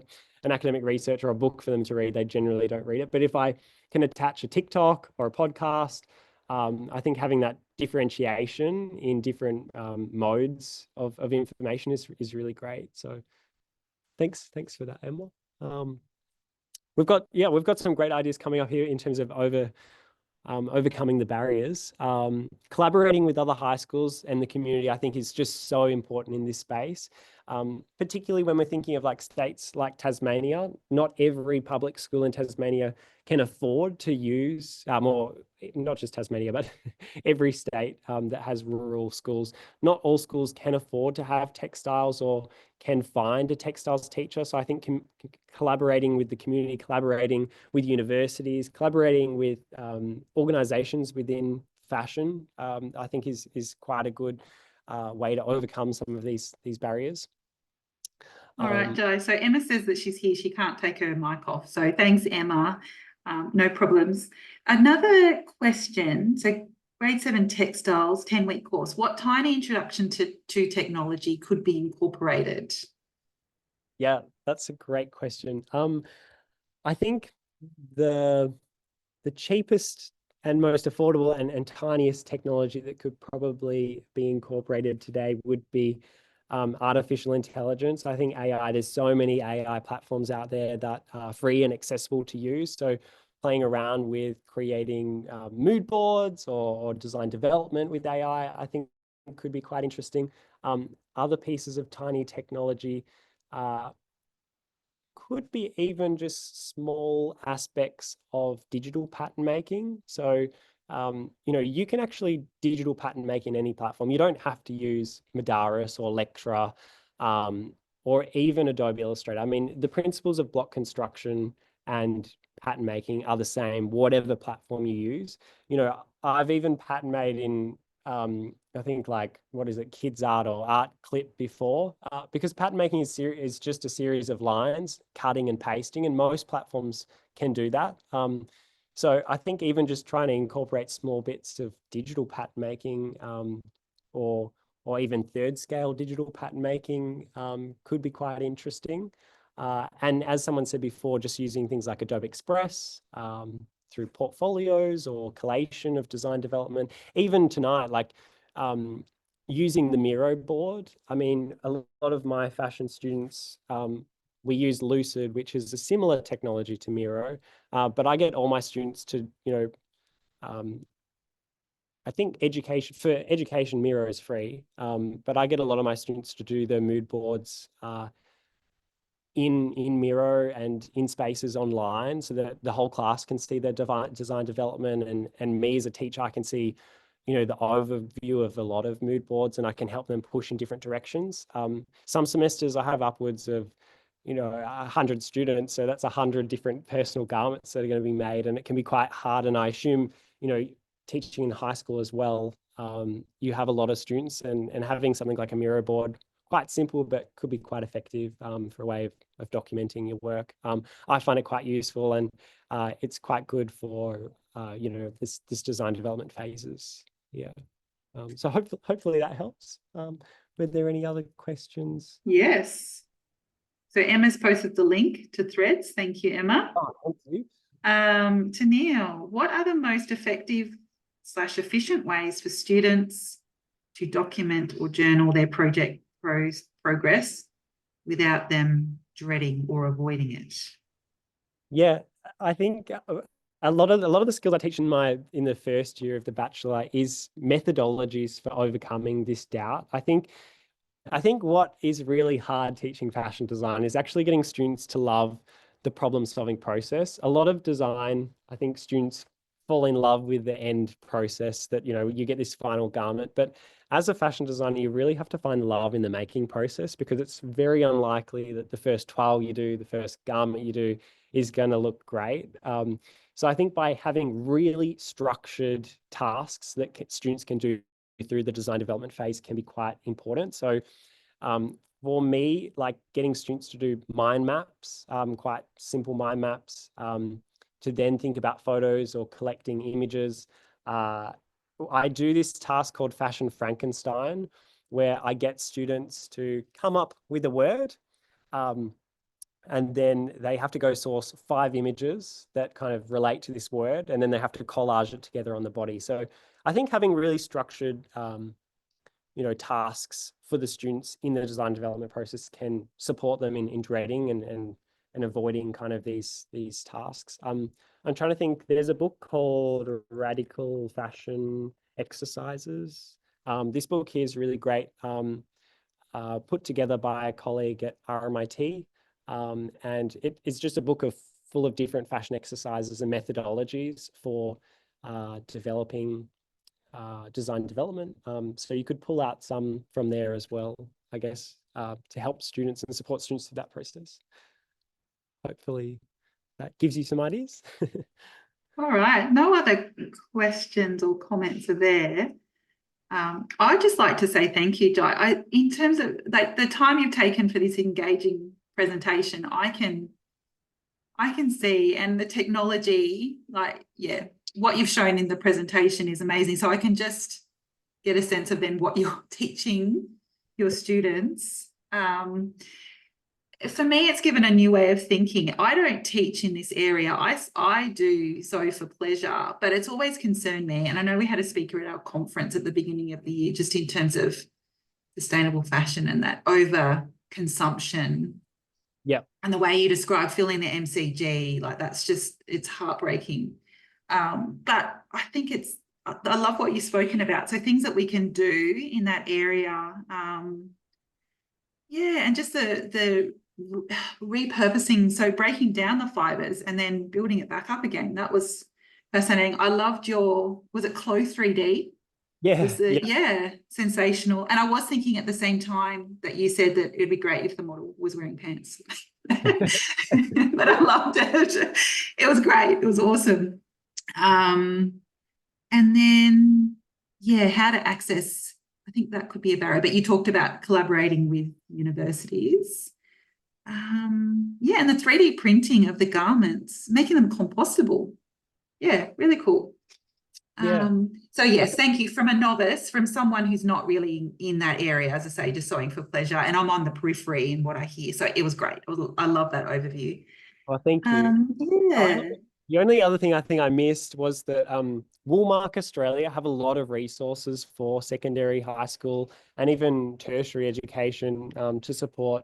academic research or a book for them to read, they generally don't read it. But if I can attach a TikTok or a podcast, I think having that differentiation in different modes of information is really great. So thanks for that, Emma. We've got some great ideas coming up here in terms of overcoming the barriers. Collaborating with other high schools and the community, I think, is just so important in this space, particularly when we're thinking of like states like Tasmania. Not every public school in Tasmania can afford to use, or not just Tasmania, but every state that has rural schools. Not all schools can afford to have textiles or can find a textiles teacher. So I think collaborating with the community, collaborating with universities, collaborating with organizations within fashion, I think is quite a good way to overcome some of these barriers. All right, Joe. So Emma says that she's here. She can't take her mic off. So thanks, Emma. No problems. Another question. So grade 7 textiles, 10-week course. What tiny introduction to technology could be incorporated? Yeah, that's a great question. I think the cheapest and most affordable and tiniest technology that could probably be incorporated today would be artificial intelligence. I think AI, there's so many AI platforms out there that are free and accessible to use. So playing around with creating mood boards or design development with AI, I think could be quite interesting. Other pieces of tiny technology could be even just small aspects of digital pattern making. So, you can actually digital pattern make in any platform. You don't have to use Madaris or Lectra or even Adobe Illustrator. I mean, the principles of block construction and pattern making are the same, whatever platform you use. I've even pattern made in I think like, what is it, Kids Art or Art Clip before, because pattern making is just a series of lines, cutting and pasting, and most platforms can do that. So I think even just trying to incorporate small bits of digital pattern making or even third scale digital pattern making could be quite interesting. And as someone said before, just using things like Adobe Express through portfolios or collation of design development. Even tonight, like using the Miro board. I mean, a lot of my fashion students, we use Lucid, which is a similar technology to Miro, but I get all my students to, I think education Miro is free, but I get a lot of my students to do the mood boards in Miro and in spaces online, so that the whole class can see their design development, and me as a teacher, I can see the overview of a lot of mood boards, and I can help them push in different directions. Some semesters I have upwards of 100 students. So that's 100 different personal garments that are going to be made, and it can be quite hard. And I assume, teaching in high school as well, you have a lot of students, and having something like a Miro board, quite simple, but could be quite effective for a way of documenting your work. I find it quite useful, and it's quite good for, this design development phases. Yeah. So hopefully that helps. Were there any other questions? Yes. So Emma's posted the link to Threads. Thank you, Emma. Oh, thank you. To Neil, what are the most effective / efficient ways for students to document or journal their project progress without them dreading or avoiding it? Yeah, I think a lot of the skills I teach in the first year of the bachelor is methodologies for overcoming this doubt. I think what is really hard teaching fashion design is actually getting students to love the problem-solving process. A lot of design, I think students fall in love with the end process, that, you get this final garment. But as a fashion designer, you really have to find love in the making process, because it's very unlikely that the first tile you do, the first garment you do, is going to look great. So I think by having really structured tasks that students can do through the design development phase can be quite important. So for me, like getting students to do mind maps, quite simple mind maps, to then think about photos or collecting images. I do this task called Fashion Frankenstein, where I get students to come up with a word, and then they have to go source 5 images that kind of relate to this word, and then they have to collage it together on the body. So I think having really structured, tasks for the students in the design development process can support them in dreading and avoiding kind of these tasks. I'm trying to think. There's a book called Radical Fashion Exercises. This book here is really great, put together by a colleague at RMIT, and it is just a book full of different fashion exercises and methodologies for developing design development. So you could pull out some from there as well, I guess, to help students and support students through that process. Hopefully that gives you some ideas. All right. No other questions or comments are there. I'd just like to say thank you, Di. In terms of like the time you've taken for this engaging presentation, I can see, and the technology, what you've shown in the presentation is amazing. So I can just get a sense of then what you're teaching your students. For me, it's given a new way of thinking. I don't teach in this area. I do so for pleasure, but it's always concerned me. And I know we had a speaker at our conference at the beginning of the year, just in terms of sustainable fashion and that over consumption. Yeah. And the way you describe filling the MCG, it's heartbreaking. But I think I love what you've spoken about. So things that we can do in that area. And just the repurposing, so breaking down the fibers and then building it back up again. That was fascinating. I loved was it Clo 3D? Yeah. Sensational. And I was thinking at the same time that you said that it'd be great if the model was wearing pants. But I loved it. It was great. It was awesome. And then, how to access, I think that could be a barrier, but you talked about collaborating with universities. And the 3D printing of the garments, making them compostable. Yeah, really cool. So yes, thank you. From a novice, from someone who's not really in that area, as I say, just sewing for pleasure, and I'm on the periphery in what I hear. So it was great. I love that overview. Well, thank you. The only other thing I think I missed was that Woolmark Australia have a lot of resources for secondary, high school, and even tertiary education to support,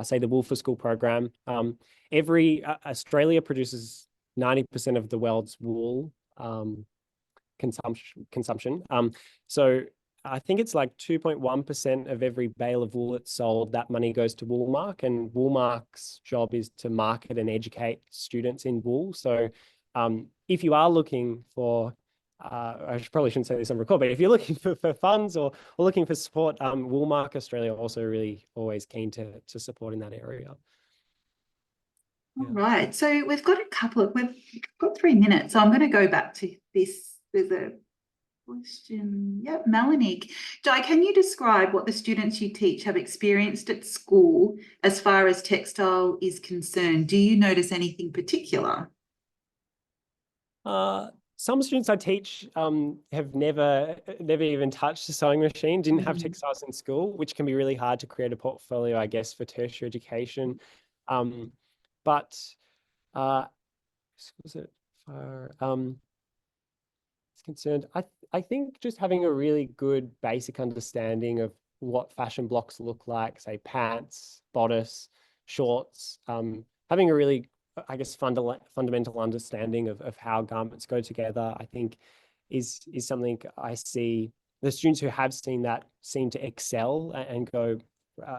say, the Wool for School program. Australia produces 90% of the world's wool consumption. So I think it's like 2.1% of every bale of wool that's sold, that money goes to Woolmark, and Woolmark's job is to market and educate students in wool. So if you are looking for, I probably shouldn't say this on record, but if you're looking for funds or looking for support, Woolmark Australia also really always keen to support in that area. All right, so we've got we've got 3 minutes, so I'm going to go back to this. There's a question. Yep, Melanie. Di, can you describe what the students you teach have experienced at school as far as textile is concerned? Do you notice anything particular? Some students I teach have never even touched a sewing machine, didn't have textiles in school, which can be really hard to create a portfolio, I guess, for tertiary education. But was it far it's concerned, I think just having a really good basic understanding of what fashion blocks look like, say pants, bodice, shorts, having a really, I guess, fundamental understanding of how garments go together, I think is something I see the students who have seen that seem to excel and go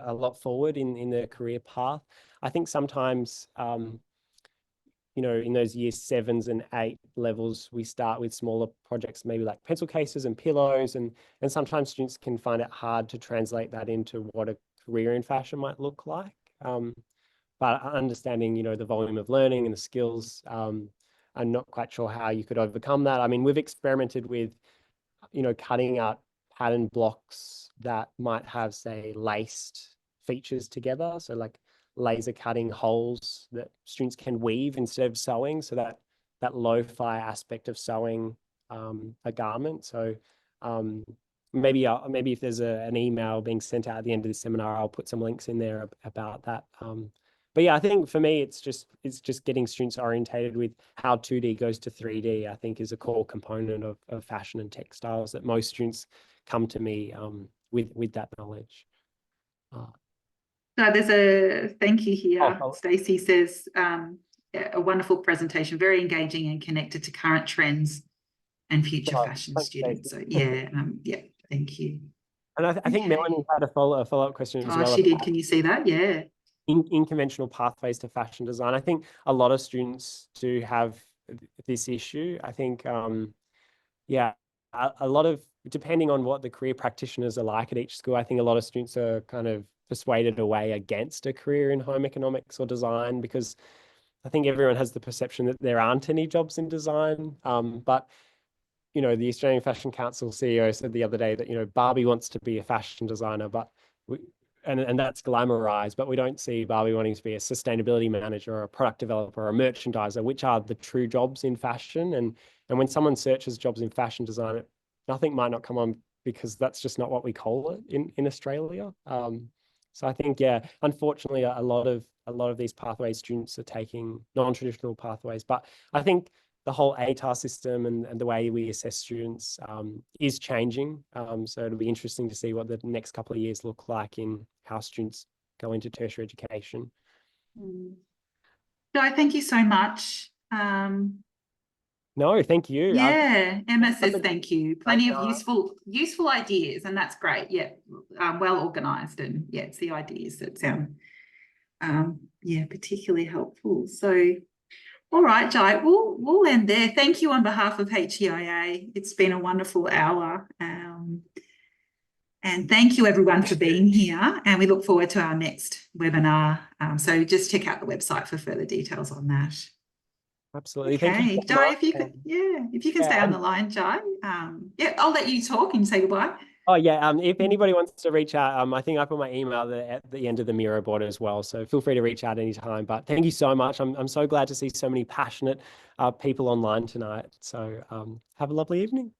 a lot forward in their career path. I think sometimes, you know, in those year 7s and 8 levels, we start with smaller projects, maybe like pencil cases and pillows, and sometimes students can find it hard to translate that into what a career in fashion might look like. But understanding, you know, the volume of learning and the skills, I'm not quite sure how you could overcome that. I mean, we've experimented with, you know, cutting out pattern blocks that might have, say, laced features together. So like laser cutting holes that students can weave instead of sewing, so that lo-fi aspect of sewing a garment. So maybe if there's an email being sent out at the end of the seminar, I'll put some links in there about that. But yeah, I think for me, it's just getting students orientated with how 2D goes to 3D, I think is a core component of fashion and textiles that most students come to me with that knowledge. So there's a thank you here. Oh, Stacey says, a wonderful presentation, very engaging and connected to current trends and future fashion thanks, students. Stacey. So yeah, thank you. And I think Melanie had a follow-up question as well. She did. Can you see that? Yeah. In conventional pathways to fashion design. I think a lot of students do have this issue. I think, yeah, a lot of, depending on what the career practitioners are like at each school, I think a lot of students are kind of persuaded away against a career in home economics or design, because I think everyone has the perception that there aren't any jobs in design. But you know, the Australian Fashion Council CEO said the other day that, you know, Barbie wants to be a fashion designer, but and that's glamorized, but we don't see Barbie wanting to be a sustainability manager or a product developer or a merchandiser, which are the true jobs in fashion. And when someone searches jobs in fashion design, nothing might not come on, because that's just not what we call it in Australia. So I think, yeah, unfortunately, a lot of these pathways students are taking non-traditional pathways, but I think the whole ATAR system and the way we assess students is changing. So it'll be interesting to see what the next couple of years look like in how students go into tertiary education. Di, thank you so much. No, thank you. Yeah, Emma says thank you. Plenty of useful ideas, and that's great. Yeah, well organised, and yeah, it's the ideas that sound particularly helpful. So, all right, Jai, we'll end there. Thank you on behalf of HEIA. It's been a wonderful hour. And thank you everyone for being here. And we look forward to our next webinar. So just check out the website for further details on that. Absolutely. Okay, thank you so Jai, much. if you can stay on the line, Jai. I'll let you talk and say goodbye. Oh yeah, if anybody wants to reach out, I think I put my email at the end of the Miro board as well. So feel free to reach out anytime. But thank you so much. I'm so glad to see so many passionate people online tonight. So have a lovely evening.